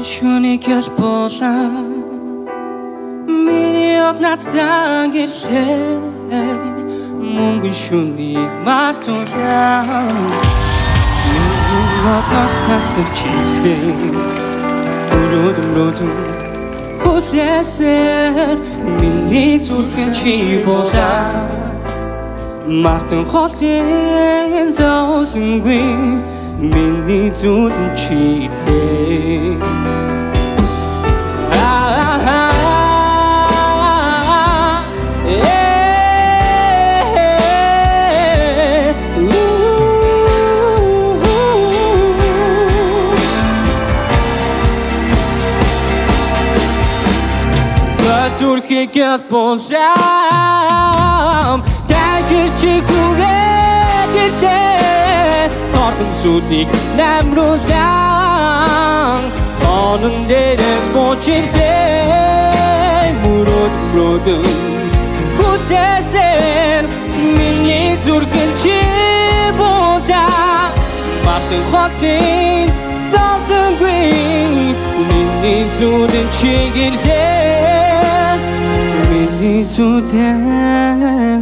шүнийг ял болоо миний однадтай гэрсээ мөнгөн шүнийг мартуулаа миний одноос тасч чиглээ өрөөдөн хүлээсээр миний зүрхэн чи болоо мартан холын зовлонгүй миний зүрхэн чиглээ зүрхийг болсам дагж хүрээдэлээ орон зүдийг намруулсан онон дээрээс бочилээ мөрөдөн хүлээсэн миний зүрхэн чи болсаа мартан хотын зовлонгүй миний зүрхэн чиглээ Миний зүрхэн